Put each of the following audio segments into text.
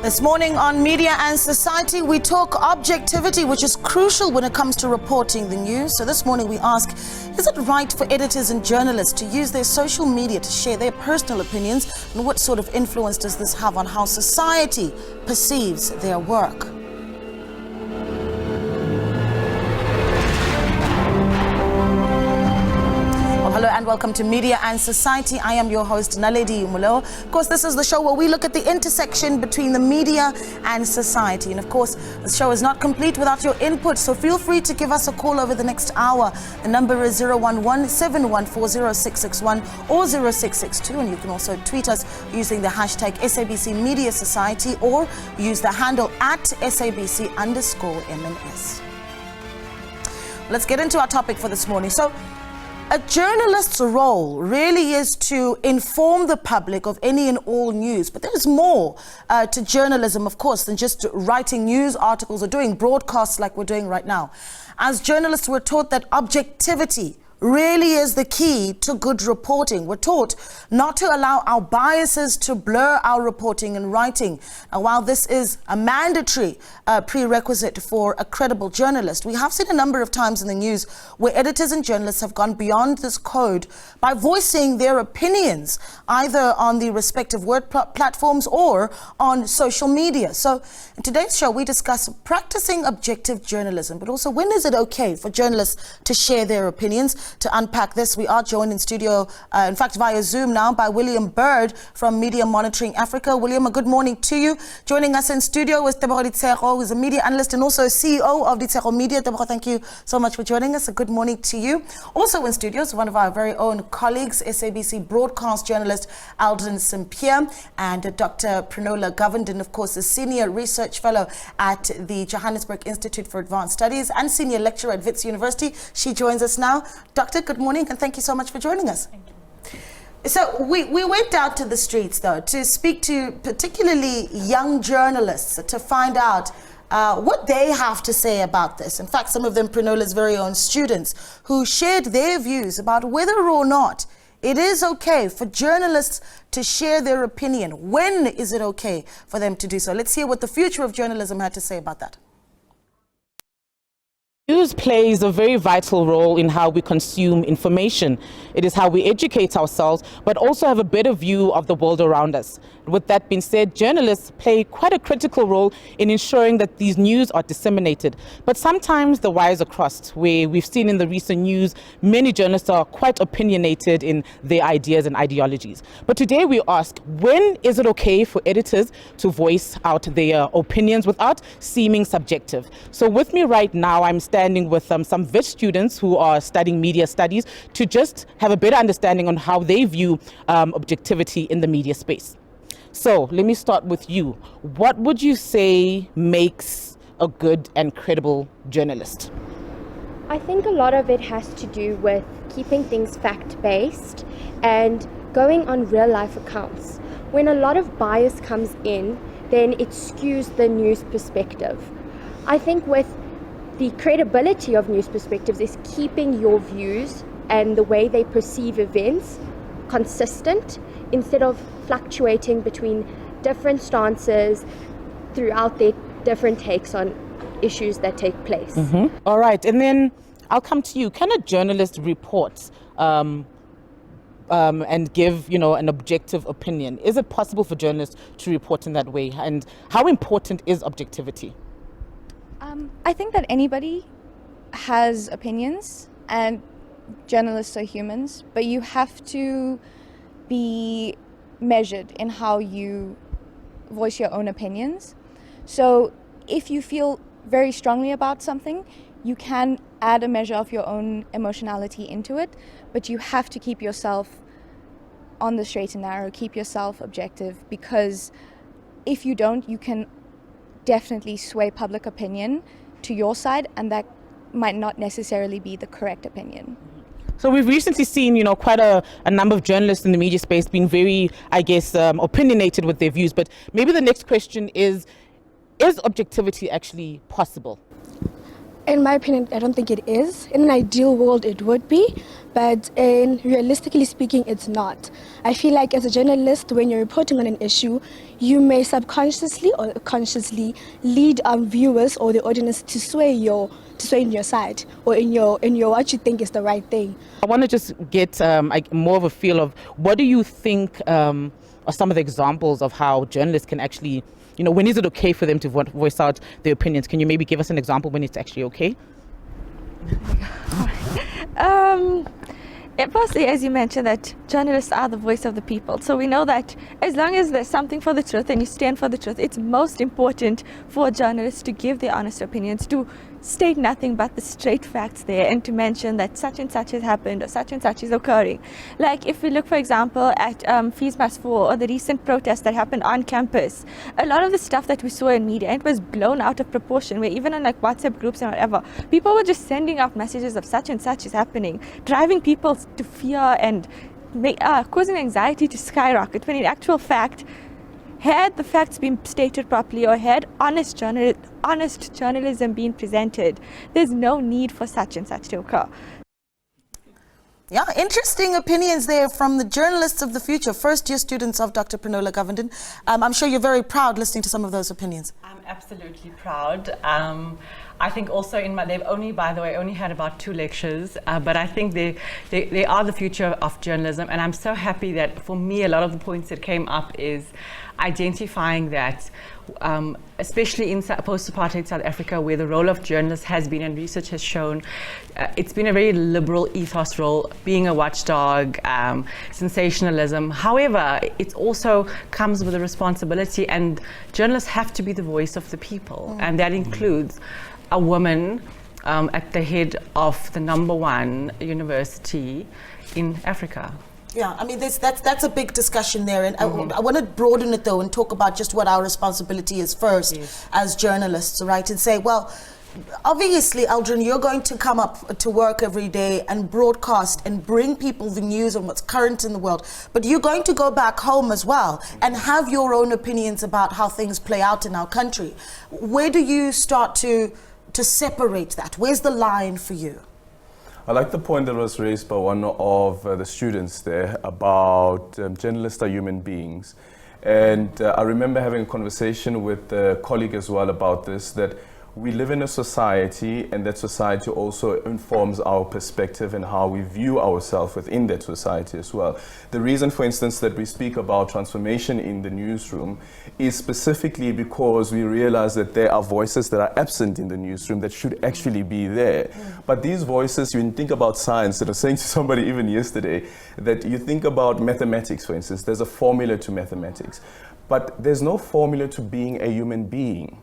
This morning on Media and Society, we talk objectivity, which is crucial when it comes to reporting the news. So this morning we ask, is it right for editors and journalists to use their social media to share their personal opinions? And what sort of influence does this have on how society perceives their work? Hello and welcome to Media and Society. I am your host, Naledi Moleo. Of course, this is the show where we look at the intersection between the media and society. And of course, the show is not complete without your input, so feel free to give us a call over the next hour. The number is 011-714-0661 or 0662, and you can also tweet us using the hashtag SABC Media Society or use the handle at SABC_MNS. Let's get into our topic for this morning. So, a journalist's role really is to inform the public of any and all news, but there's more to journalism, of course, than just writing news articles or doing broadcasts like we're doing right now. As journalists, we're taught that objectivity really is the key to good reporting. We're taught not to allow our biases to blur our reporting and writing. And while this is a mandatory prerequisite for a credible journalist, we have seen a number of times in the news where editors and journalists have gone beyond this code by voicing their opinions, either on the respective word platforms or on social media. So in today's show, we discuss practicing objective journalism, but also when is it okay for journalists to share their opinions? To unpack this, we are joined in studio, in fact via Zoom now, by William Bird from Media Monitoring Africa. William, a good morning to you. Joining us in studio is Tebogo Ditshego, who is a media analyst and also CEO of Ditshego Media. Tebogo, thank you so much for joining us. A good morning to you. Also in studio is one of our very own colleagues, SABC broadcast journalist Aldrin St-Pierre, and Dr. Penola Govender, and of course a senior research fellow at the Johannesburg Institute for Advanced Studies and senior lecturer at Wits University. She joins us now. Doctor, good morning, and thank you so much for joining us. Thank you. So we went out to the streets, though, to speak to particularly young journalists to find out what they have to say about this. In fact, some of them Penola's very own students who shared their views about whether or not it is okay for journalists to share their opinion. When is it okay for them to do so? Let's hear what the future of journalism had to say about that. News plays a very vital role in how we consume information. It is how we educate ourselves, but also have a better view of the world around us. With that being said, journalists play quite a critical role in ensuring that these news are disseminated. But sometimes the wires are crossed, where we've seen in the recent news, many journalists are quite opinionated in their ideas and ideologies. But today we ask, when is it okay for editors to voice out their opinions without seeming subjective? So with me right now, I'm standing with some vet students who are studying media studies to just have a better understanding on how they view objectivity in the media space. So let me start with you. What would you say makes a good and credible journalist? I think a lot of it has to do with keeping things fact-based and going on real-life accounts. When a lot of bias comes in, then it skews the news perspective. I think with the credibility of news perspectives is keeping your views and the way they perceive events consistent instead of fluctuating between different stances throughout their different takes on issues that take place. Mm-hmm. All right, and then I'll come to you. Can a journalist report and give, an objective opinion? Is it possible for journalists to report in that way? And how important is objectivity? I think that anybody has opinions, and journalists are humans, but you have to be measured in how you voice your own opinions. So if you feel very strongly about something, you can add a measure of your own emotionality into it, but you have to keep yourself on the straight and narrow, keep yourself objective, because if you don't, you can definitely sway public opinion to your side, and that might not necessarily be the correct opinion. So we've recently seen, quite a number of journalists in the media space being very, opinionated with their views. But maybe the next question is objectivity actually possible? In my opinion, I don't think it is. In an ideal world, it would be, but realistically speaking, it's not. I feel like as a journalist, when you're reporting on an issue, you may subconsciously or consciously lead viewers or the audience to sway in your side or in your what you think is the right thing. I want to just get more of a feel of what do you think are some of the examples of how journalists can actually, when is it okay for them to voice out their opinions? Can you maybe give us an example when it's actually okay? Firstly, as you mentioned, that journalists are the voice of the people. So we know that as long as there's something for the truth and you stand for the truth, it's most important for journalists to give their honest opinions, to state nothing but the straight facts there, and to mention that such and such has happened or such and such is occurring. Like if we look, for example, at Fees Must Fall or the recent protests that happened on campus, a lot of the stuff that we saw in media, it was blown out of proportion, where even on like WhatsApp groups and whatever, people were just sending out messages of such and such is happening, driving people to fear and causing anxiety to skyrocket, when in actual fact, had the facts been stated properly or had honest journalism been presented, there's no need for such and such to occur. Yeah, interesting opinions there from the journalists of the future, first-year students of Dr. Penola Govender. I'm sure you're very proud listening to some of those opinions. I'm absolutely proud. I think also they've only, by the way, only had about 2 lectures, but I think they are the future of journalism, and I'm so happy that for me a lot of the points that came up is identifying that, especially in post-apartheid South Africa, where the role of journalists has been, and research has shown, it's been a very liberal ethos role, being a watchdog, sensationalism. However, it also comes with a responsibility, and journalists have to be the voice of the people, and that includes a woman at the head of the #1 university in Africa. Yeah, I mean, that's a big discussion there, and I want to broaden it though and talk about just what our responsibility is first as journalists, right? And say, well, obviously, Aldrin, you're going to come up to work every day and broadcast and bring people the news on what's current in the world, but you're going to go back home as well and have your own opinions about how things play out in our country. Where do you start to separate that? Where's the line for you? I like the point that was raised by one of the students there about journalists are human beings. And I remember having a conversation with a colleague as well about this, that we live in a society, and that society also informs our perspective and how we view ourselves within that society as well. The reason, for instance, that we speak about transformation in the newsroom is specifically because we realize that there are voices that are absent in the newsroom that should actually be there. But these voices, when you think about science, and I was saying to somebody even yesterday, that you think about mathematics, for instance, there's a formula to mathematics, but there's no formula to being a human being.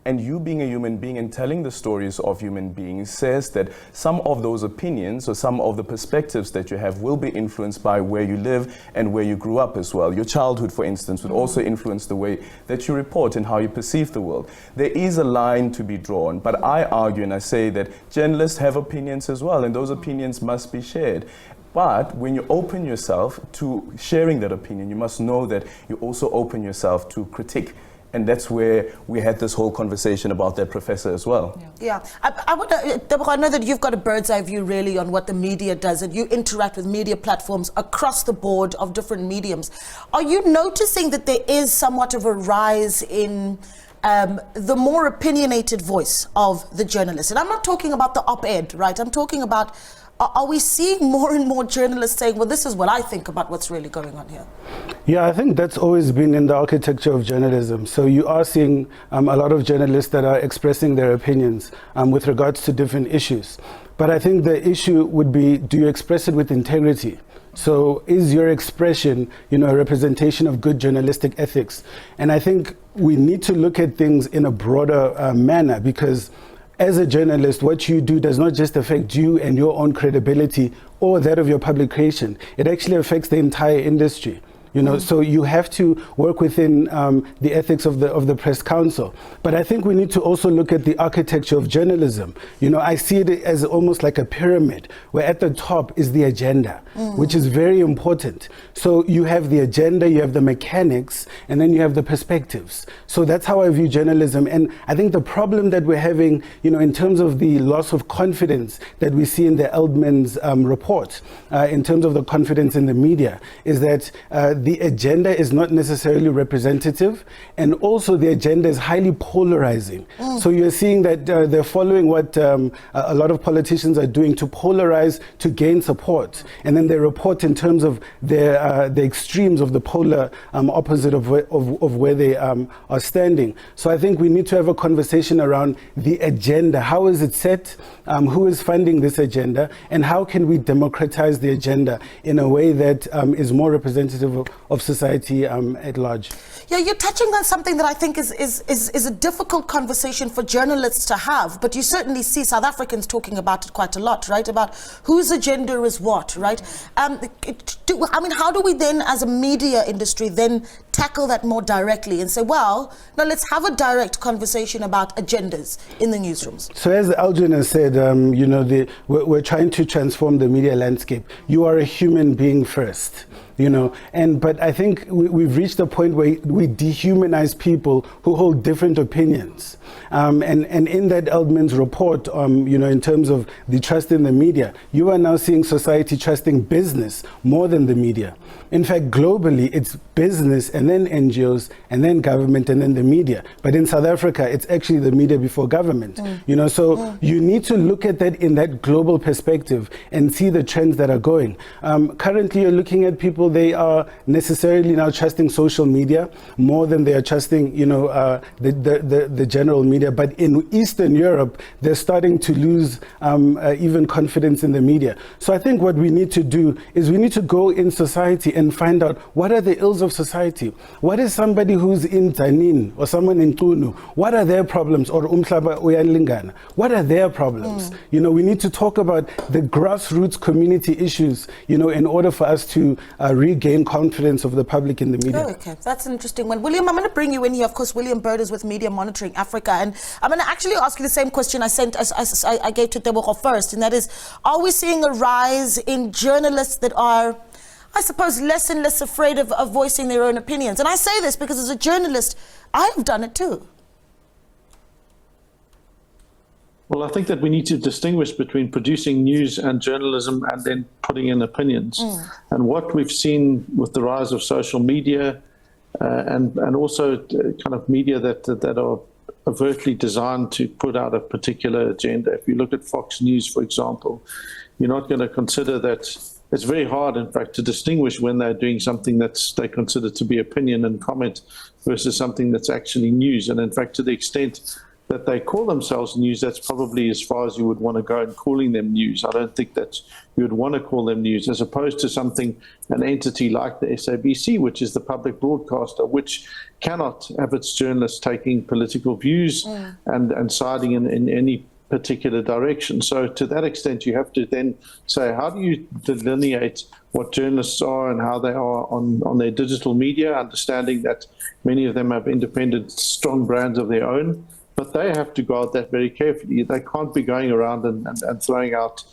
And you being a human being and telling the stories of human beings says that some of those opinions or some of the perspectives that you have will be influenced by where you live and where you grew up as well. Your childhood, for instance, would also influence the way that you report and how you perceive the world. There is a line to be drawn, but I argue and I say that journalists have opinions as well, and those opinions must be shared. But when you open yourself to sharing that opinion, you must know that you also open yourself to critique. And that's where we had this whole conversation about that professor as well. Yeah. I know that you've got a bird's eye view really on what the media does, and you interact with media platforms across the board of different mediums. Are you noticing that there is somewhat of a rise in the more opinionated voice of the journalist? And I'm not talking about the op-ed, right? I'm talking about, are we seeing more and more journalists saying, well, this is what I think about what's really going on here? Yeah, I think that's always been in the architecture of journalism. So you are seeing a lot of journalists that are expressing their opinions with regards to different issues. But I think the issue would be, do you express it with integrity? So is your expression, a representation of good journalistic ethics? And I think we need to look at things in a broader manner, because as a journalist, what you do does not just affect you and your own credibility or that of your publication. It actually affects the entire industry. You know, so you have to work within the ethics of the Press Council. But I think we need to also look at the architecture of journalism. You know, I see it as almost like a pyramid, where at the top is the agenda, which is very important. So you have the agenda, you have the mechanics, and then you have the perspectives. So that's how I view journalism. And I think the problem that we're having, you know, in terms of the loss of confidence that we see in the Eldman's report, in terms of the confidence in the media, is that the agenda is not necessarily representative, and also the agenda is highly polarizing. So you're seeing that they're following what a lot of politicians are doing to polarize to gain support, and then they report in terms of the extremes of the polar opposite of where they are standing. So I think we need to have a conversation around the agenda. How is it set? Who is funding this agenda? And how can we democratize the agenda in a way that is more representative of society at large? Yeah, you're touching on something that I think is a difficult conversation for journalists to have, but you certainly see South Africans talking about it quite a lot, right? About whose agenda is what, right? I mean, how do we then, as a media industry, then tackle that more directly and say, well, now let's have a direct conversation about agendas in the newsrooms? So as Aldrin has said, you know, we're trying to transform the media landscape. You are a human being first. You know, but I think we've reached a point where we dehumanize people who hold different opinions. And in that Eldman's report, you know, in terms of the trust in the media, you are now seeing society trusting business more than the media. In fact, globally, it's business and then NGOs and then government and then the media. But in South Africa, it's actually the media before government. You know, so you need to look at that in that global perspective and see the trends that are going. Currently, you're looking at people, they are necessarily now trusting social media more than they are trusting, you know, the general media. But in Eastern Europe, they're starting to lose even confidence in the media. So I think what we need to do is we need to go in society and find out what are the ills of society. What is somebody who's in Tanin or someone in Tunu? What are their problems? Or Umhlaba Uyalingana? What are their problems? You know, we need to talk about the grassroots community issues, you know, in order for us to regain confidence of the public in the media. Oh, okay, that's an interesting one. William, I'm going to bring you in here. Of course, William Bird is with Media Monitoring Africa, and I'm going to actually ask you the same question I gave to Tebogo first, and that is, are we seeing a rise in journalists that are, I suppose, less and less afraid of voicing their own opinions? And I say this because as a journalist, I have done it too. Well, I think that we need to distinguish between producing news and journalism and then putting in opinions. And what we've seen with the rise of social media and also kind of media that are overtly designed to put out a particular agenda. If you look at Fox News, for example, you're not going to consider that. It's very hard, in fact, to distinguish when they're doing something that they consider to be opinion and comment versus something that's actually news. And in fact, to the extent that they call themselves news, that's probably as far as you would want to go in calling them news. I don't think that you would want to call them news, as opposed to an entity like the SABC, which is the public broadcaster, which cannot have its journalists taking political views and siding in any particular direction. So to that extent, you have to then say, how do you delineate what journalists are and how they are on their digital media, understanding that many of them have independent, strong brands of their own, but they have to guard that very carefully. They can't be going around and throwing out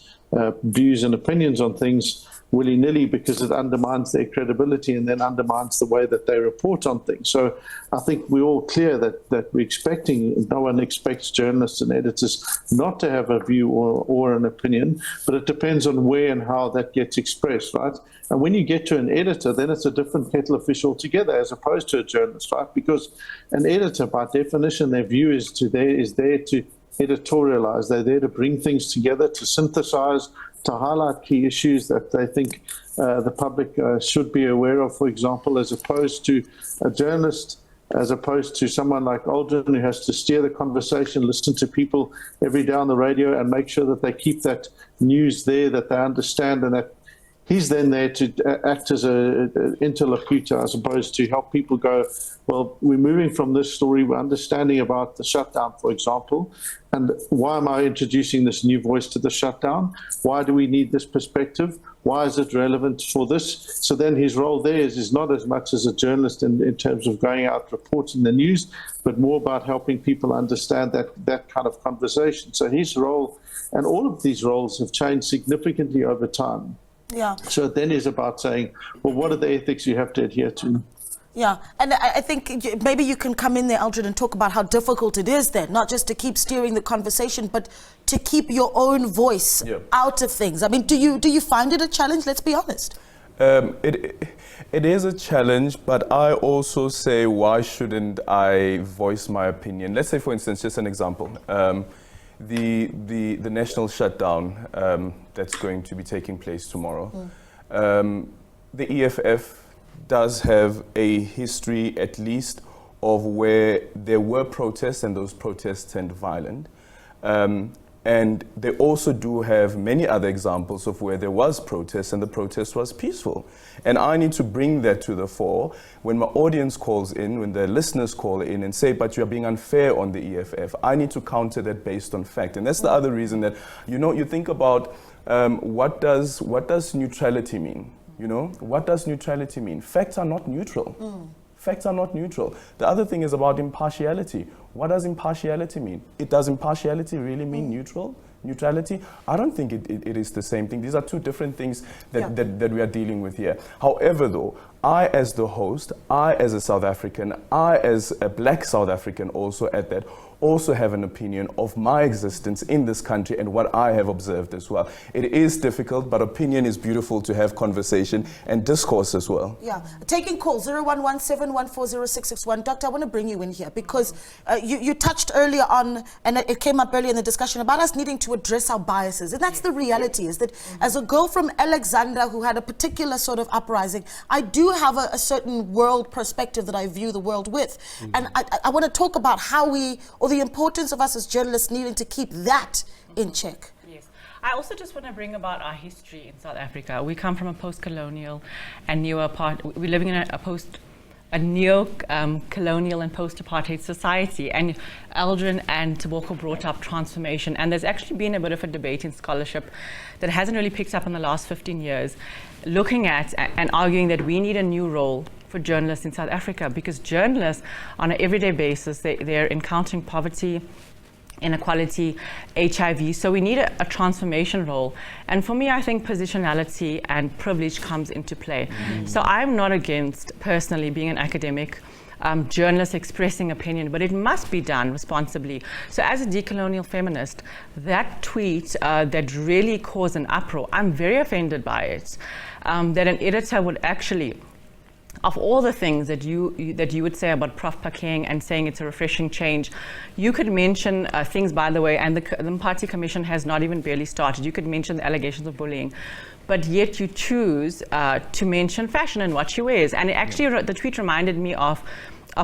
views and opinions on things willy-nilly, because it undermines their credibility and then undermines the way that they report on things. So I think we're all clear that we're expecting, no one expects journalists and editors not to have a view or an opinion, but it depends on where and how that gets expressed, right? And when you get to an editor, then it's a different kettle of fish altogether, as opposed to a journalist, right? Because an editor, by definition, their view is there to editorialize. They're there to bring things together, to synthesize, to highlight key issues that they think the public should be aware of, for example, as opposed to a journalist, as opposed to someone like Aldrin, who has to steer the conversation, listen to people every day on the radio and make sure that they keep that news there, that they understand, and that He's then there to act as an interlocutor as opposed to help people go, well, we're moving from this story, we're understanding about the shutdown, for example, and why am I introducing this new voice to the shutdown? Why do we need this perspective? Why is it relevant for this? So then his role there is not as much as a journalist in terms of going out reporting the news, but more about helping people understand that kind of conversation. So his role, and all of these roles have changed significantly over time. Yeah. So it then is about saying, well, what are the ethics you have to adhere to? Yeah, and I think maybe you can come in there, Aldrin, and talk about how difficult it is then, not just to keep steering the conversation, but to keep your own voice out of things. I mean, do you find it a challenge? Let's be honest. It is a challenge, but I also say, why shouldn't I voice my opinion? Let's say, for instance, just an example. The national shutdown that's going to be taking place tomorrow. The EFF does have a history, at least, of where there were protests and those protests turned violent. And they also do have many other examples of where there was protest and the protest was peaceful. And I need to bring that to the fore when my audience calls in, when the listeners call in and say, but you're being unfair on the EFF. I need to counter that based on fact. And that's the other reason that, you think about what does neutrality mean? What does neutrality mean? Facts are not neutral. Facts are not neutral. The other thing is about impartiality. What does impartiality mean? Does impartiality really mean neutrality? I don't think it is the same thing. These are two different things that we are dealing with here. However, though, I as the host, I as a South African, I as a black South African also at that, also have an opinion of my existence in this country and what I have observed as well. It is difficult, but opinion is beautiful to have conversation and discourse as well. Yeah. Taking calls, 011-714-0661. Doctor, I want to bring you in here because you touched earlier on, and it came up earlier in the discussion, about us needing to address our biases. And that's the reality, is that as a girl from Alexandra who had a particular sort of uprising, I do have a certain world perspective that I view the world with. And I want to talk about how or the importance of us as journalists needing to keep that in check. Yes. I also just want to bring about our history in South Africa. We come from a post-colonial and we're living in a neo-colonial and post-apartheid society. And Aldrin and Teboko brought up transformation. And there's actually been a bit of a debate in scholarship that hasn't really picked up in the last 15 years, looking at and arguing that we need a new role for journalists in South Africa, because journalists on an everyday basis, they're encountering poverty, inequality, HIV. So we need a transformation role. And for me, I think positionality and privilege comes into play. So I'm not against, personally, being an academic journalist expressing opinion, but it must be done responsibly. So as a decolonial feminist, that tweet that really caused an uproar, I'm very offended by it, that an editor would actually, of all the things that you would say about Prof. Pakeng and saying it's a refreshing change, you could mention things, by the way, and the Party Commission has not even barely started. You could mention the allegations of bullying, but yet you choose to mention fashion and what she wears. And it actually, the tweet reminded me of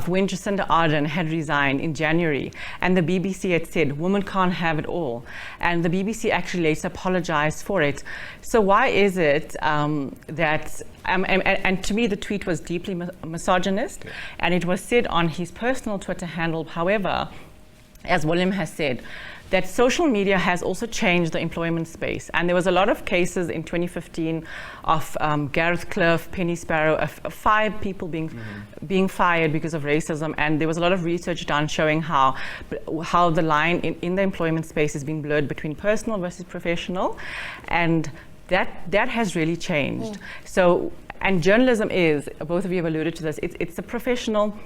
when Jacinda Ardern had resigned in January, and the BBC had said, women can't have it all. And the BBC actually later apologized for it. So why is it that, and to me the tweet was deeply misogynist, and it was said on his personal Twitter handle. However, as William has said, that social media has also changed the employment space. And there was a lot of cases in 2015 of Gareth Cliff, Penny Sparrow, of 5 people being fired because of racism. And there was a lot of research done showing how the line in the employment space is being blurred between personal versus professional. And that has really changed. So, and journalism is, both of you have alluded to this, it's a professional,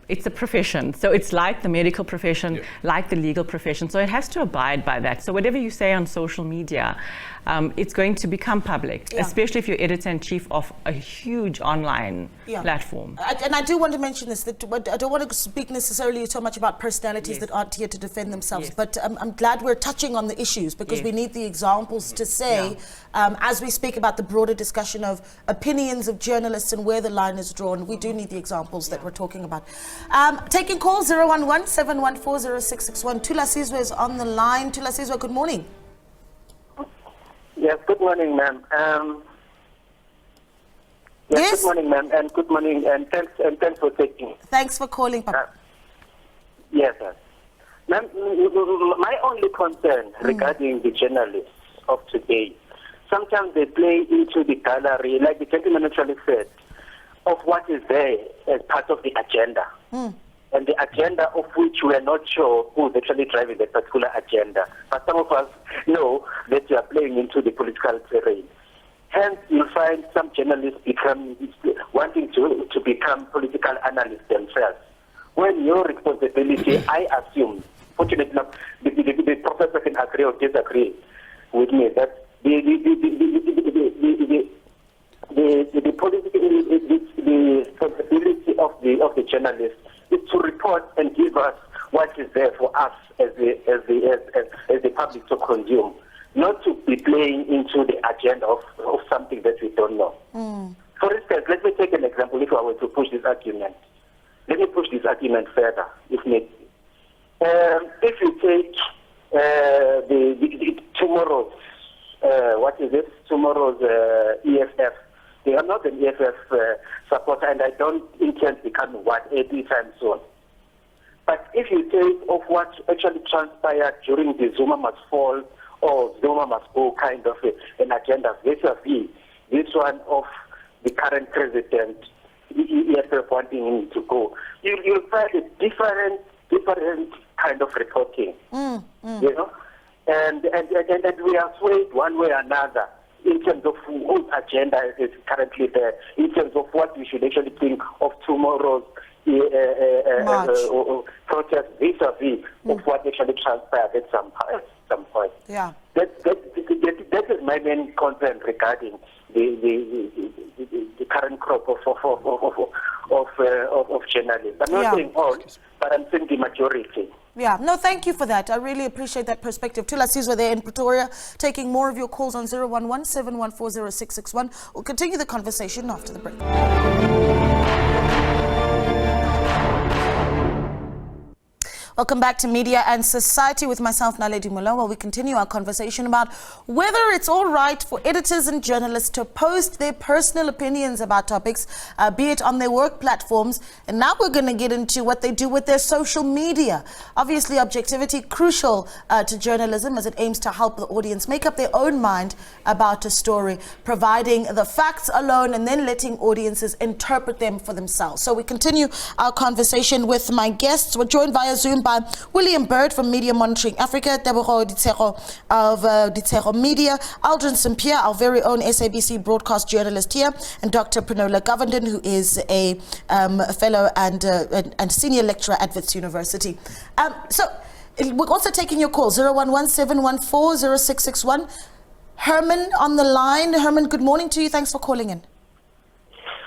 it's a profession. So it's like the medical profession, like the legal profession. So it has to abide by that. So whatever you say on social media, it's going to become public, especially if you're editor-in-chief of a huge online platform. And I do want to mention this, that I don't want to speak necessarily so much about personalities that aren't here to defend themselves, but I'm glad we're touching on the issues, because we need the examples to say, as we speak about the broader discussion of opinions of journalists and where the line is drawn, we do need the examples that we're talking about. Taking calls, 011-714-0661. Tula Sizwe is on the line. Tula Sizwe, good morning. Yes, good morning, ma'am. Yes? Good morning, ma'am, and good morning, and thanks for taking. Thanks for calling, Papa. Yes, sir. Ma'am, my only concern regarding the journalists of today, sometimes they play into the gallery, like the gentleman actually said, of what is there as part of the agenda. And the agenda of which we are not sure who is actually driving that particular agenda. But some of us know that you are playing into the political terrain. Hence, you'll find some journalists wanting to become political analysts themselves. When your responsibility, I assume, fortunately enough, the professor can agree or disagree with me that the responsibility of the journalist is to report and give us what is there for us as the public to consume, not to be playing into the agenda of something that we don't know. For instance, let me take an example. If I were to push this argument, let me push this argument further, if need be. If you take tomorrow's, tomorrow's EFF. They are not an EFF supporter, and I don't intend to become one anytime soon. But if you take of what actually transpired during the Zuma must fall or Zuma must go kind of an agenda, vis-a-vis this one of the current president, EFF wanting him to go, you'll find a different kind of reporting, you know, and we are swayed one way or another in terms of whose agenda is currently there, in terms of what we should actually think of tomorrow's protest vis-a-vis of what actually transpired at some point. Yeah. That is my main concern regarding the current crop of journalists. I'm not saying all, but I'm saying the majority. Yeah, no, thank you for that. I really appreciate that perspective. Tula Sizwe there in Pretoria, taking more of your calls on 011-714-0661. We'll continue the conversation after the break. Welcome back to Media and Society with myself, Naledi Moleo, while we continue our conversation about whether it's all right for editors and journalists to post their personal opinions about topics, be it on their work platforms. And now we're going to get into what they do with their social media. Obviously, objectivity crucial to journalism as it aims to help the audience make up their own mind about a story, providing the facts alone and then letting audiences interpret them for themselves. So we continue our conversation with my guests. We're joined via Zoom by William Bird from Media Monitoring Africa, Tebogo Ditego of Ditego Media, Aldrin St-Pierre, our very own SABC broadcast journalist here, and Dr. Penola Govender, who is a fellow and senior lecturer at Wits University. So we're also taking your call, 011-714-0661. Herman on the line. Herman, good morning to you. Thanks for calling in.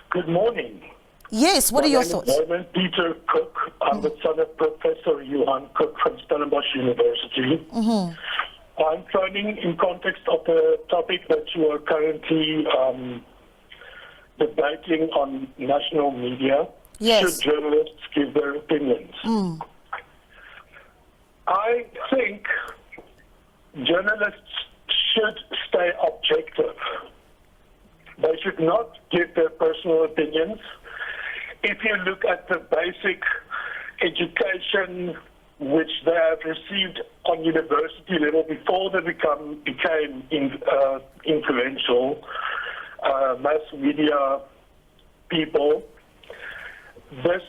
Good morning. Yes, what are your thoughts? I'm Peter Cook. I'm the son of Professor Johan Cook from Stellenbosch University. I'm phoning in context of the topic that you are currently debating on national media. Yes. Should journalists give their opinions? I think journalists should stay objective. They should not give their personal opinions. If you look at the basic education which they have received on university level before they became influential mass media people, this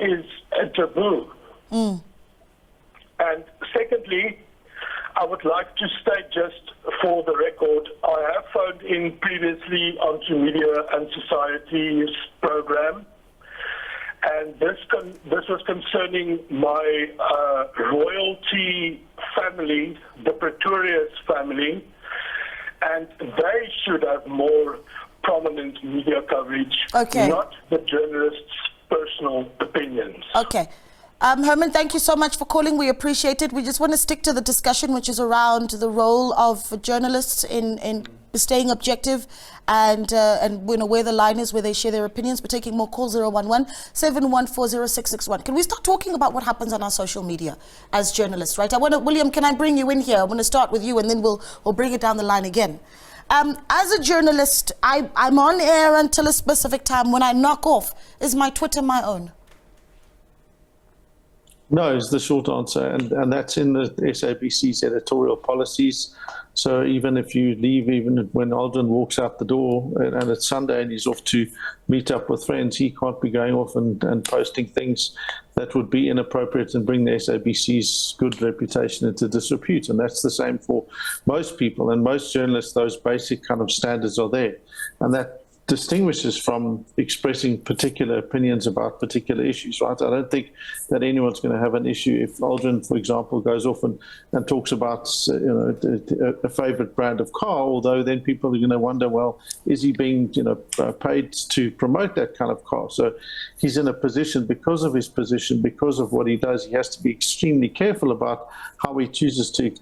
is a taboo. And secondly, I would like to state just for the record, I have phoned in previously onto Media and Society's program, and this was concerning my royalty family, the Pretorius family, and they should have more prominent media coverage, not the journalists' personal opinions. Okay. Herman, thank you so much for calling. We appreciate it. We just want to stick to the discussion, which is around the role of journalists in staying objective and you know where the line is, where they share their opinions. We're taking more calls. 011-714-0661. Can we start talking about what happens on our social media as journalists, right? William, can I bring you in here? I want to start with you, and then we'll bring it down the line again. As a journalist, I'm on air until a specific time. When I knock off, is my Twitter my own? No, is the short answer, and that's in the SABC's editorial policies. So even if you leave, even when Aldrin walks out the door and it's Sunday and he's off to meet up with friends, he can't be going off and posting things that would be inappropriate and bring the SABC's good reputation into disrepute. And that's the same for most people and most journalists. Those basic kind of standards are there, and that distinguishes from expressing particular opinions about particular issues, right? I don't think that anyone's going to have an issue if Aldrin, for example, goes off and talks about a favorite brand of car, although then people are going to wonder, well, is he being paid to promote that kind of car? So he's in a position, because of his position, because of what he does, he has to be extremely careful about how he chooses to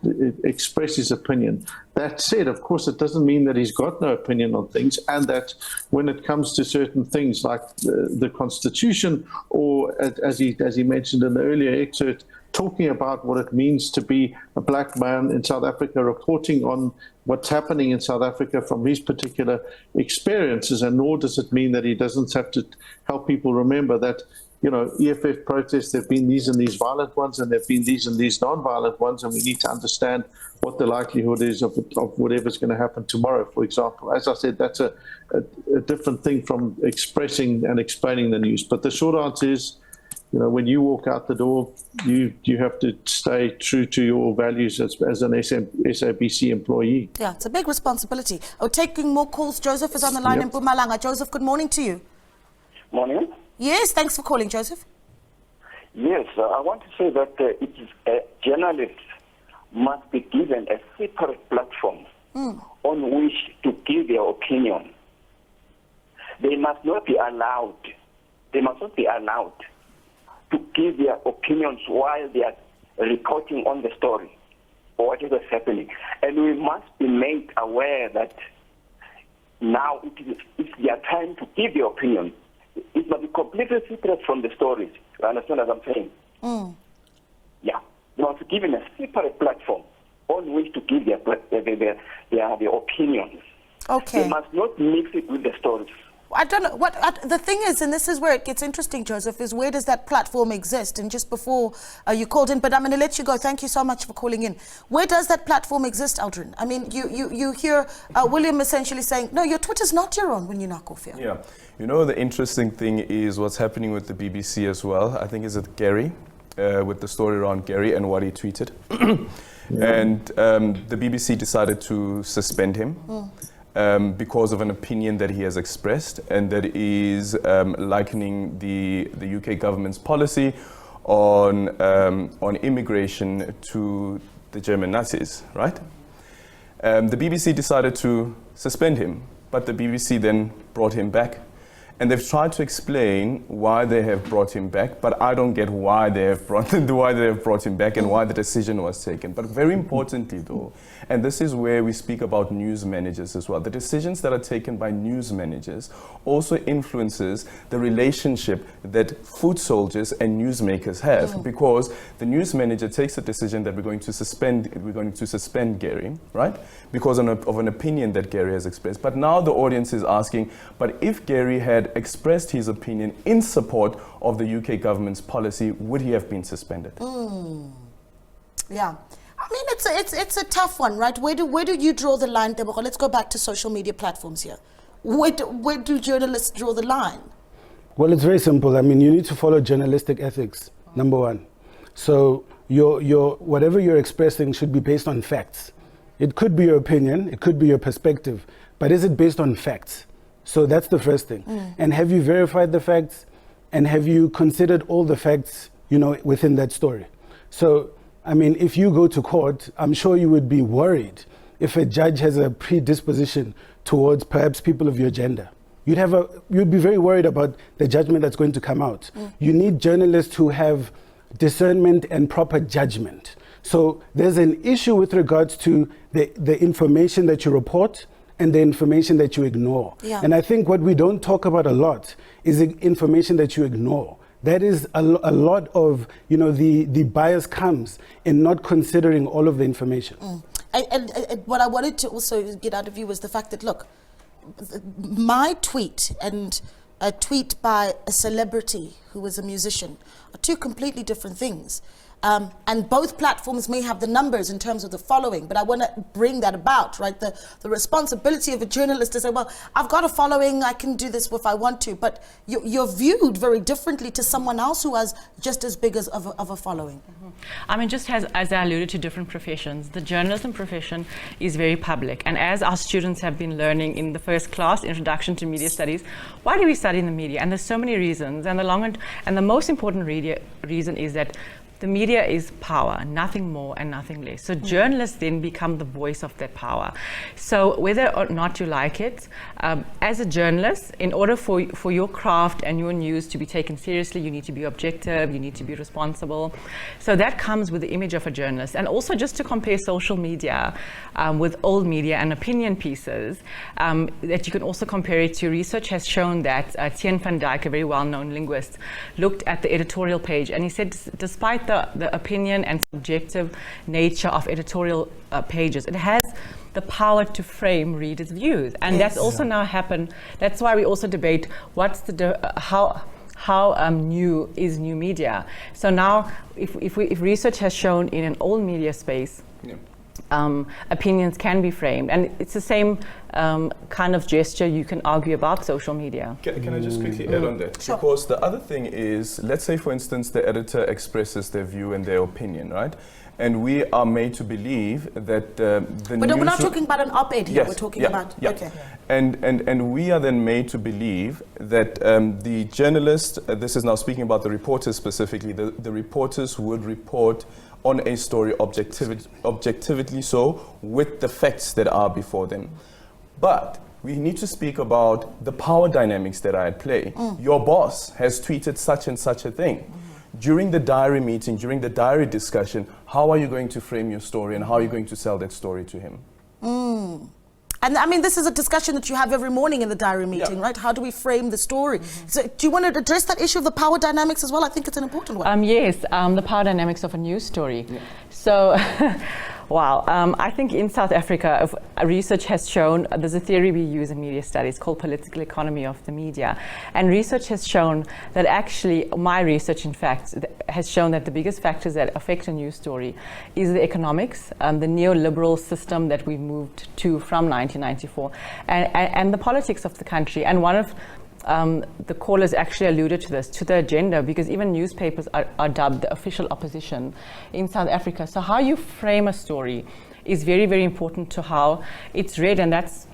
express his opinion. That said, of course, it doesn't mean that he's got no opinion on things, and that when it comes to certain things like the Constitution, or as he mentioned in the earlier excerpt, talking about what it means to be a black man in South Africa, reporting on what's happening in South Africa from his particular experiences, and nor does it mean that he doesn't have to help people remember that EFF protests, there have been these and these violent ones, and there have been these and these non-violent ones, and we need to understand what the likelihood is of whatever's going to happen tomorrow, for example. As I said, that's a different thing from expressing and explaining the news. But the short answer is, when you walk out the door, you have to stay true to your values as an SABC employee. Yeah, it's a big responsibility. Oh, taking more calls. Joseph is on the line in Mpumalanga. Joseph, good morning to you. Morning. Yes, thanks for calling, Joseph. Yes, I want to say that journalists must be given a separate platform on which to give their opinion. They must not be allowed to give their opinions while they are reporting on the story or whatever is happening. And we must be made aware that now it's their time to give their opinion. It must be completely separate from the stories. You understand what I'm saying? Yeah. They must be given a separate platform on which to give their opinions. Okay. They must not mix it with the stories. I don't know the thing is, and this is where it gets interesting, Joseph, is where does that platform exist? And just before you called in, but I'm going to let you go. Thank you so much for calling in. Where does that platform exist, Aldrin? I mean, you hear William essentially saying, no, your Twitter's not your own when you knock off here. Yeah. The interesting thing is what's happening with the BBC as well. I think is it Gary, with the story around Gary and what he tweeted. And the BBC decided to suspend him. Because of an opinion that he has expressed, and that is likening the UK government's policy on immigration to the German Nazis, right? The BBC decided to suspend him, but the BBC then brought him back. And they've tried to explain why they have brought him back, but I don't get why they have brought him back and why the decision was taken. But very importantly, though, and this is where we speak about news managers as well, the decisions that are taken by news managers also influences the relationship that foot soldiers and newsmakers have, because the news manager takes a decision that we're going to suspend Gary, right? Because of an opinion that Gary has expressed. But now the audience is asking, but if Gary had expressed his opinion in support of the UK government's policy, would he have been suspended? Yeah. I mean, it's a tough one, right? Where do you draw the line, Deborah? Let's go back to social media platforms here. Where do journalists draw the line? Well, it's very simple. I mean, you need to follow journalistic ethics, number one. So your whatever you're expressing should be based on facts. It could be your opinion, it could be your perspective, but is it based on facts? So that's the first thing. And have you verified the facts? And have you considered all the facts, within that story? So, I mean, if you go to court, I'm sure you would be worried if a judge has a predisposition towards perhaps people of your gender. You'd be very worried about the judgment that's going to come out. You need journalists who have discernment and proper judgment. So there's an issue with regards to the information that you report, and the information that you ignore. Yeah. And I think what we don't talk about a lot is the information that you ignore. That is a lot of, the bias comes in not considering all of the information. And what I wanted to also get out of you was the fact that, look, my tweet and a tweet by a celebrity who was a musician are two completely different things. And both platforms may have the numbers in terms of the following, but I want to bring that about, right? The responsibility of a journalist to say, well, I've got a following, I can do this if I want to, but you're viewed very differently to someone else who has just as big of a following. I mean, just as I alluded to different professions, the journalism profession is very public. And as our students have been learning in the first class, Introduction to Media Studies, why do we study in the media? And there's so many reasons. And the most important reason is that the media is power, nothing more and nothing less. So journalists then become the voice of that power. So whether or not you like it, as a journalist, in order for your craft and your news to be taken seriously, you need to be objective, you need to be responsible. So that comes with the image of a journalist. And also just to compare social media with old media and opinion pieces, that you can also compare it to. Research has shown that Tien van Dijk, a very well-known linguist, looked at the editorial page and he said, despite the opinion and subjective nature of editorial pages, it has the power to frame readers' views, and that's also now happened. That's why we also debate what's how new is new media. So now, if research has shown in an old media space, opinions can be framed, and it's the same kind of gesture you can argue about social media. Can I just quickly add on that? Sure. Because the other thing is, let's say for instance the editor expresses their view and their opinion, right? And we are made to believe that But we're not talking about an op-ed here, Yes, we're talking about... yeah. Okay. And we are then made to believe that the journalist, this is now speaking about the reporters specifically, the reporters would report on a story objectively so, with the facts that are before them. But we need to speak about the power dynamics that are at play. Your boss has tweeted such and such a thing. During the diary meeting, during the diary discussion, how are you going to frame your story and how are you going to sell that story to him? And I mean, this is a discussion that you have every morning in the diary meeting, right? How do we frame the story? So do you want to address that issue of the power dynamics as well? I think it's an important one. Yes, the power dynamics of a news story. Yeah. So, wow, I think in South Africa, research has shown, there's a theory we use in media studies called political economy of the media. And research has shown that actually, my research in fact, has shown that the biggest factors that affect a news story is the economics, the neoliberal system that we moved to from 1994, and the politics of the country. And one of the callers actually alluded to this, to the agenda, because even newspapers are dubbed the official opposition in South Africa. So how you frame a story is very, very important to how it's read, and that's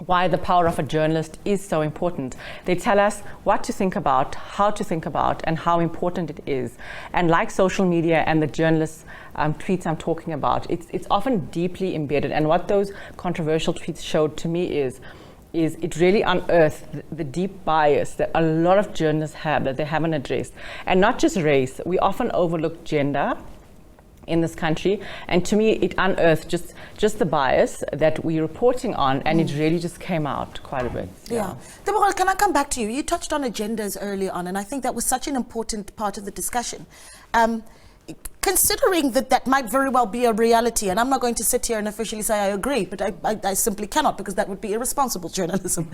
why the power of a journalist is so important. They tell us what to think about, how to think about, and how important it is. And like social media and the journalists' tweets I'm talking about, it's often deeply embedded. And what those controversial tweets showed to me is it really unearthed the deep bias that a lot of journalists have that they haven't addressed. And not just race, we often overlook gender in this country, and to me it unearthed just the bias that we're reporting on, and it really just came out quite a bit. Yeah. Deborah, can I come back to you? You touched on agendas early on, and I think that was such an important part of the discussion. Considering that might very well be a reality, and I'm not going to sit here and officially say I agree, but I simply cannot, because that would be irresponsible journalism.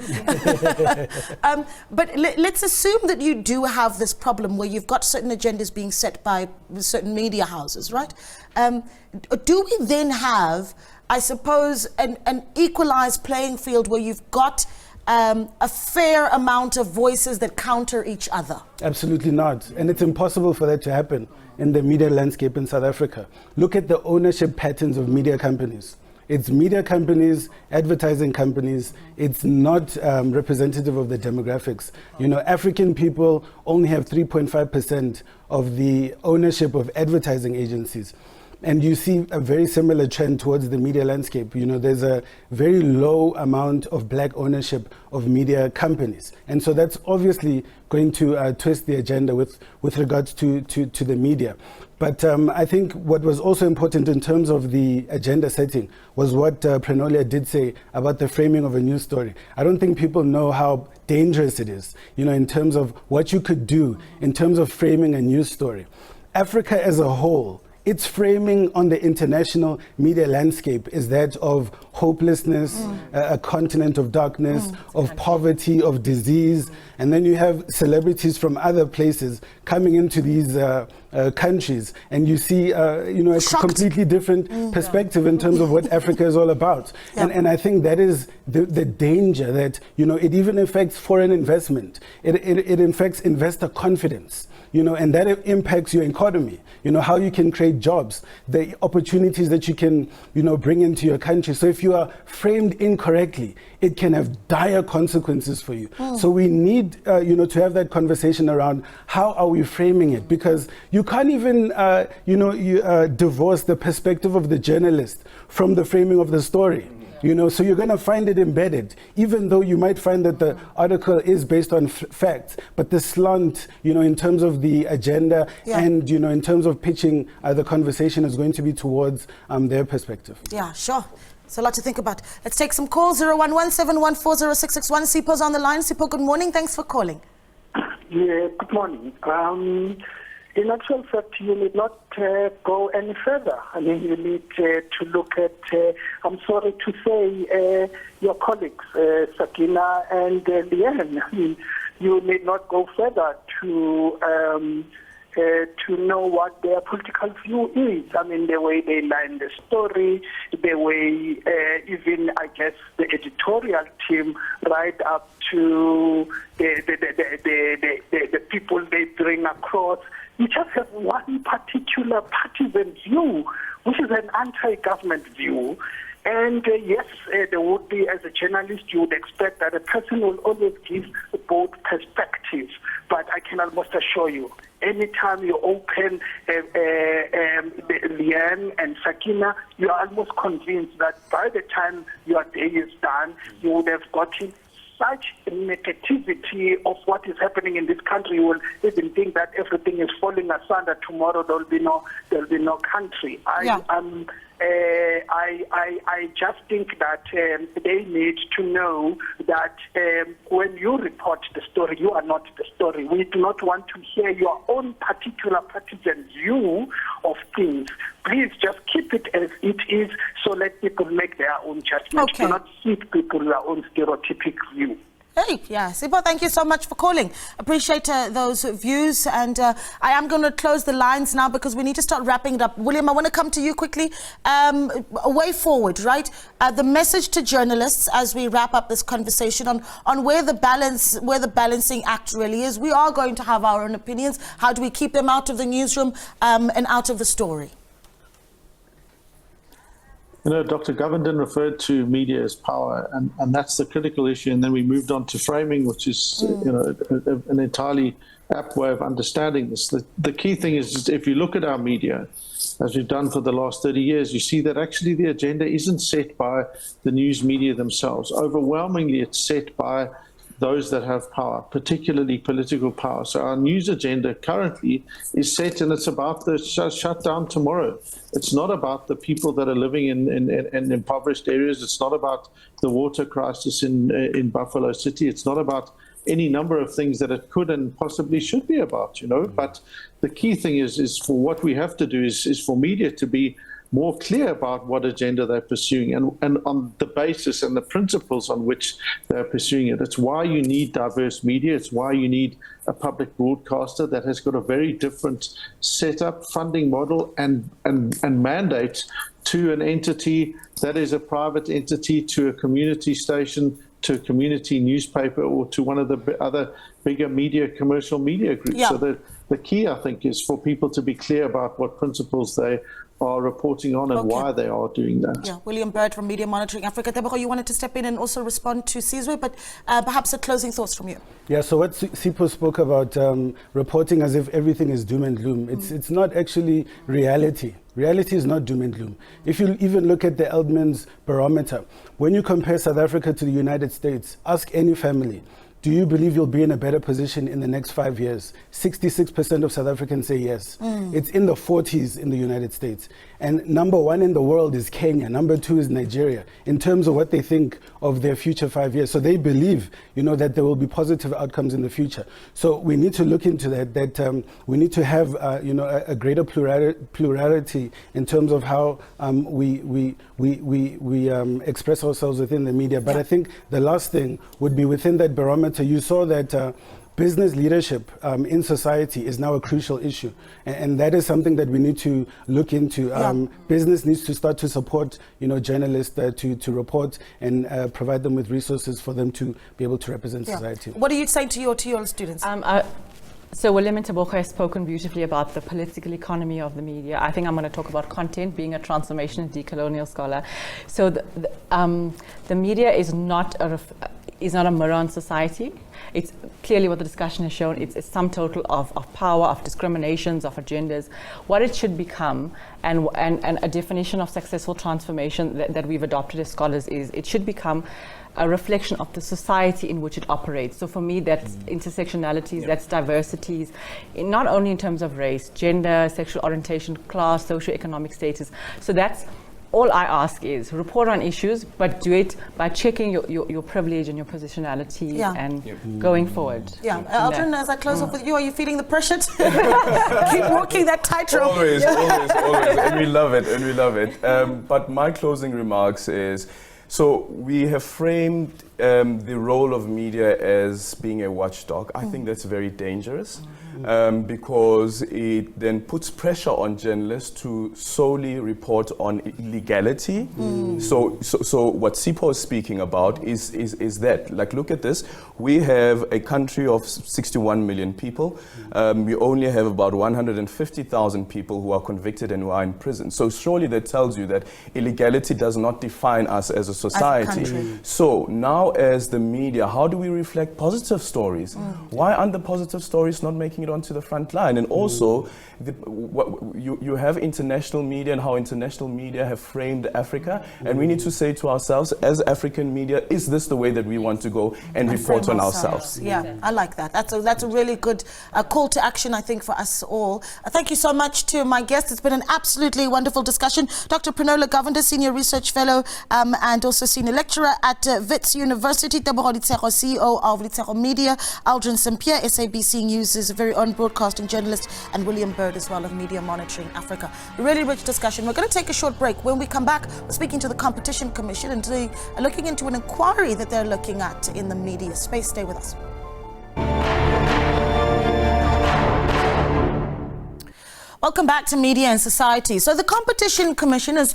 But let's assume that you do have this problem where you've got certain agendas being set by certain media houses, right? Do we then have, I suppose, an equalized playing field where you've got a fair amount of voices that counter each other? Absolutely not. And it's impossible for that to happen in the media landscape in South Africa. Look at the ownership patterns of media companies. It's media companies, advertising companies. It's not representative of the demographics. You know, African people only have 3.5% of the ownership of advertising agencies. And you see a very similar trend towards the media landscape. You know, there's a very low amount of black ownership of media companies. And so that's obviously going to twist the agenda with regards to the media. But I think what was also important in terms of the agenda setting was what Penola did say about the framing of a news story. I don't think people know how dangerous it is, you know, in terms of what you could do in terms of framing a news story. Africa as a whole, its framing on the international media landscape is that of hopelessness, a continent of darkness, of poverty, of disease. And then you have celebrities from other places coming into these countries, and you see you know, a completely different perspective in terms of what Africa is all about. And I think that is the danger, that, you know, it even affects foreign investment. It affects investor confidence. You know, and that impacts your economy, you know, how you can create jobs, the opportunities that you can, you know, bring into your country. So if you are framed incorrectly, it can have dire consequences for you. So we need, you know, to have that conversation around how are we framing it, because you can't even, you know, divorce the perspective of the journalist from the framing of the story. You know, so you're going to find it embedded, even though you might find that the article is based on facts, but the slant, you know, in terms of the agenda and, you know, in terms of pitching the conversation is going to be towards their perspective. Yeah, sure. It's a lot to think about. Let's take some calls. 011-714-0661. Sipo's on the line. Sipo, good morning. Thanks for calling. Yeah, good morning. In actual fact, you need not go any further. I mean, you need to look at, I'm sorry to say, your colleagues, Sakina and Leanne. I mean, you need not go further to know what their political view is. I mean, the way they line the story, the way even, I guess, the editorial team right up to the people they bring across. You just have one particular partisan view, which is an anti-government view. And yes, there would be, as a journalist, you would expect that a person will always give both perspectives. But I can almost assure you, anytime you open Leanne and Sakina, you are almost convinced that by the time your day is done, you would have gotten such negativity of what is happening in this country. You will even think that everything is falling asunder. Tomorrow there will be no country. I just think that they need to know that when you report the story, you are not the story. We do not want to hear your own particular partisan view of things. Please just keep it as it is, so let people make their own judgment. Do not feed people their own stereotypic view. Hey, yeah, Sipo, thank you so much for calling. Appreciate those views, and I am going to close the lines now because we need to start wrapping it up. William, I want to come to you quickly. A way forward, right? The message to journalists as we wrap up this conversation on where the balancing act really is. We are going to have our own opinions. How do we keep them out of the newsroom and out of the story? You know, Dr. Govender referred to media as power, and that's the critical issue. And then we moved on to framing, which is, you know, an entirely apt way of understanding this. The key thing is, if you look at our media, as we've done for the last 30 years, you see that actually the agenda isn't set by the news media themselves. Overwhelmingly, it's set by those that have power, particularly political power. So our news agenda currently is set, and it's about the shutdown tomorrow. It's not about the people that are living in impoverished areas. It's not about the water crisis in Buffalo City. It's not about any number of things that it could and possibly should be about, you know. But the key thing is for what we have to do is for media to be more clear about what agenda they're pursuing and on the basis and the principles on which they're pursuing it. It's why you need diverse media. It's why you need a public broadcaster that has got a very different setup, funding model, and mandate to an entity that is a private entity, to a community station, to a community newspaper, or to one of the other bigger commercial media groups. So the key, I think, is for people to be clear about what principles they are reporting on and why they are doing that. Yeah, William Bird from Media Monitoring Africa. Tebogo, you wanted to step in and also respond to Sizwe, but perhaps a closing thoughts from you. Yeah, so what Sipho spoke about, reporting as if everything is doom and gloom, it's not actually reality. Reality is not doom and gloom. If you even look at the Eldman's barometer, when you compare South Africa to the United States, ask any family, do you believe you'll be in a better position in the next 5 years? 66% of South Africans say yes. It's in the 40s in the United States. And number one in the world is Kenya. Number two is Nigeria in terms of what they think of their future 5 years. So they believe, that there will be positive outcomes in the future. So we need to look into that, we need to have, a greater plurality in terms of how we express ourselves within the media. But I think the last thing would be within that barometer, you saw that business leadership in society is now a crucial issue. And that is something that we need to look into. Business needs to start to support, journalists to report and provide them with resources for them to be able to represent society. What are you saying to your students? So William and Tebogo has spoken beautifully about the political economy of the media. I think I'm going to talk about content, being a transformation and decolonial scholar. So the media is not a mirror on society. It's clearly what the discussion has shown. It's a sum total of power, of discriminations, of agendas. What it should become, and a definition of successful transformation that we've adopted as scholars is it should become a reflection of the society in which it operates. So for me, that's intersectionalities, that's diversities, not only in terms of race, gender, sexual orientation, class, socioeconomic status. So that's all I ask is report on issues, but do it by checking your privilege and your positionality and going forward. Yeah, Aldrin, as I close off with you, are you feeling the pressure to keep walking that tightrope? Always, and we love it, but my closing remarks is, so we have framed the role of media as being a watchdog. I think that's very dangerous because it then puts pressure on journalists to solely report on illegality. So what Sipho is speaking about is that, like, look at this. We have a country of 61 million people. We only have about 150,000 people who are convicted and who are in prison. So surely that tells you that illegality does not define us as a society. So now, as the media, how do we reflect positive stories? Why aren't the positive stories not making it onto the front line? And also, you have international media and how international media have framed Africa, and we need to say to ourselves, as African media, is this the way that we want to go and report on ourselves? Yeah, I like that. That's a really good call to action, I think, for us all. Thank you so much to my guests. It's been an absolutely wonderful discussion. Dr. Penola Govender, Senior Research Fellow and also Senior Lecturer at Wits University, Tebogo Litshego, CEO of Litshego Media, Aldrin St-Pierre, SABC News' very own broadcasting journalist, and William Bird as well of Media Monitoring Africa. Really rich discussion. We're going to take a short break. When we come back, we're speaking to the Competition Commission and looking into an inquiry that they're looking at in the media space. Stay with us. Welcome back to Media and Society. So the Competition Commission has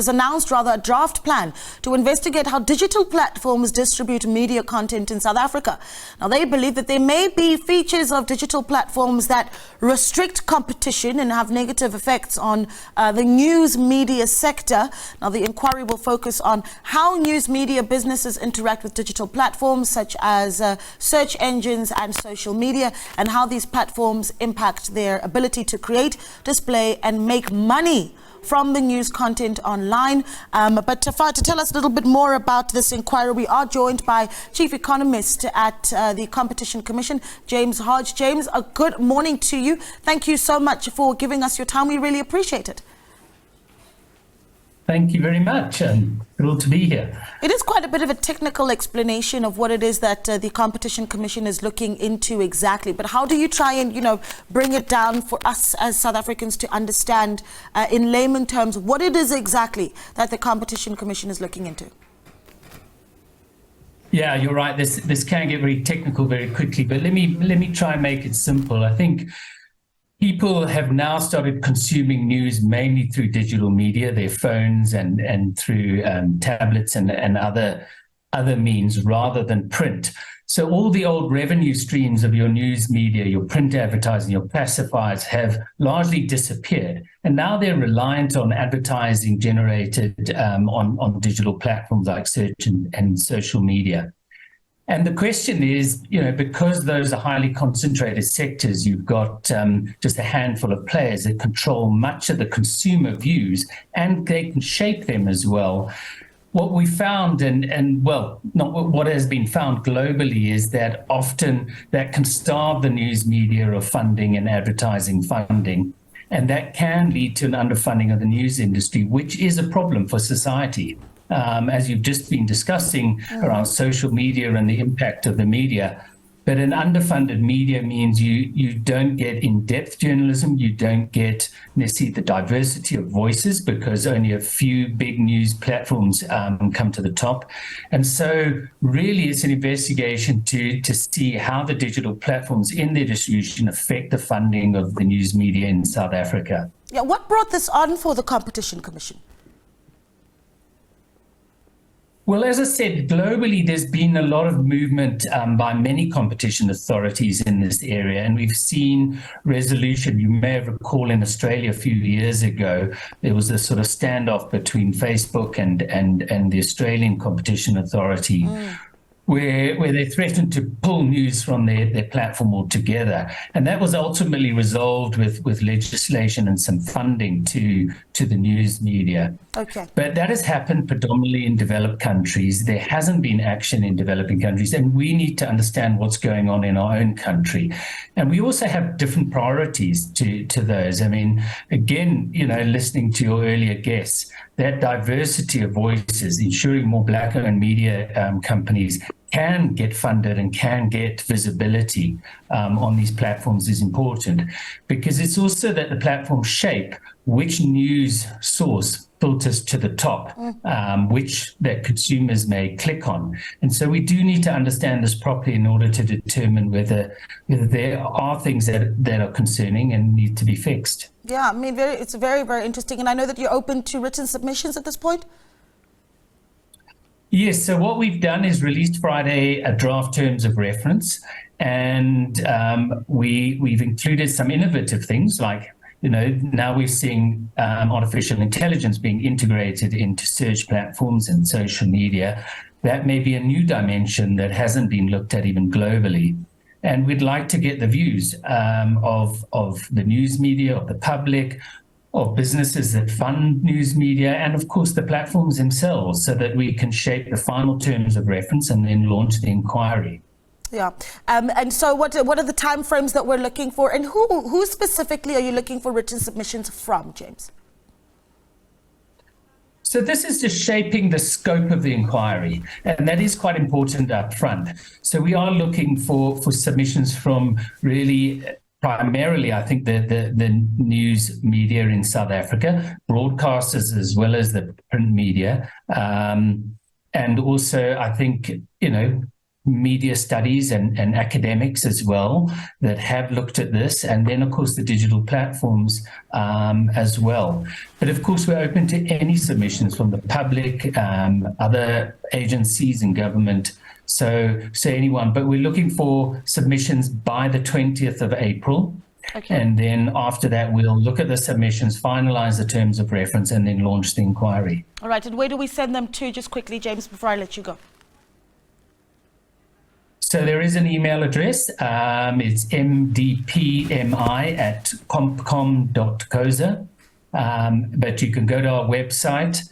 announced a draft plan to investigate how digital platforms distribute media content in South Africa. Now, they believe that there may be features of digital platforms that restrict competition and have negative effects on the news media sector. Now, the inquiry will focus on how news media businesses interact with digital platforms such as search engines and social media, and how these platforms impact their ability to create, display and make money from the news content online. But to tell us a little bit more about this inquiry, we are joined by Chief Economist at the Competition Commission, James Hodge. James, a good morning to you. Thank you so much for giving us your time. We really appreciate it. Thank you very much. I'm thrilled to be here. It is quite a bit of a technical explanation of what it is that the Competition Commission is looking into exactly. But how do you try and, bring it down for us as South Africans to understand in layman terms what it is exactly that the Competition Commission is looking into? Yeah, you're right. This can get very technical very quickly, but let me try and make it simple. I think people have now started consuming news mainly through digital media, their phones and through tablets and other other means rather than print. So all the old revenue streams of your news media, your print advertising, your classifieds have largely disappeared. And now they're reliant on advertising generated on digital platforms like search and social media. And the question is, because those are highly concentrated sectors, you've got just a handful of players that control much of the consumer views, and they can shape them as well. What we found, not what has been found globally, is that often that can starve the news media of funding and advertising funding. And that can lead to an underfunding of the news industry, which is a problem for society. As you've just been discussing around social media and the impact of the media. But an underfunded media means you don't get in-depth journalism, you don't get necessarily the diversity of voices because only a few big news platforms come to the top. And so really it's an investigation to see how the digital platforms in their distribution affect the funding of the news media in South Africa. Yeah, what brought this on for the Competition Commission? Well, as I said, globally, there's been a lot of movement by many competition authorities in this area, and we've seen resolution. You may recall in Australia a few years ago, there was a sort of standoff between Facebook and the Australian Competition Authority. Where they threatened to pull news from their platform altogether. And that was ultimately resolved with legislation and some funding to the news media. Okay. But that has happened predominantly in developed countries. There hasn't been action in developing countries, and we need to understand what's going on in our own country. And we also have different priorities to those. I mean, again, listening to your earlier guests, that diversity of voices, ensuring more Black-owned media companies can get funded and can get visibility on these platforms is important, because it's also that the platforms shape which news source filters to the top, which that consumers may click on. And so we do need to understand this properly in order to determine whether there are things that are concerning and need to be fixed. Yeah, I mean, it's very, very interesting. And I know that you're open to written submissions at this point. Yes, so what we've done is released Friday a draft terms of reference, and we've included some innovative things like, now we're seeing artificial intelligence being integrated into search platforms and social media. That may be a new dimension that hasn't been looked at even globally. And we'd like to get the views of the news media, of the public, of businesses that fund news media, and of course the platforms themselves, so that we can shape the final terms of reference and then launch the inquiry. Yeah, and so what are the timeframes that we're looking for, and who specifically are you looking for written submissions from, James? So this is just shaping the scope of the inquiry, and that is quite important up front. So we are looking for submissions from really primarily, I think, the news media in South Africa, broadcasters as well as the print media, and also I think, media studies and academics as well that have looked at this, and then of course the digital platforms as well. But of course we're open to any submissions from the public, other agencies and government, so anyone, but we're looking for submissions by the 20th of April. Okay. And then after that, we'll look at the submissions, finalize the terms of reference, and then launch the inquiry. All right, and where do we send them to, just quickly, James, before I let you go? So there is an email address. It's mdpmi@compcom.coza. But you can go to our website,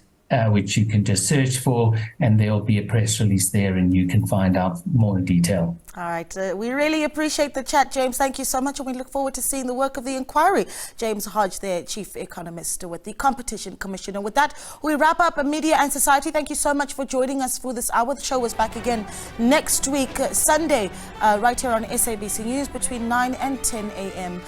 which you can just search for, and there'll be a press release there, and you can find out more in detail. All right. We really appreciate the chat, James. Thank you so much, and we look forward to seeing the work of the inquiry. James Hodge there, Chief Economist with the Competition Commission. And with that, we wrap up Media and Society. Thank you so much for joining us for this hour. The show is back again next week, Sunday, right here on SABC News between 9 and 10 a.m.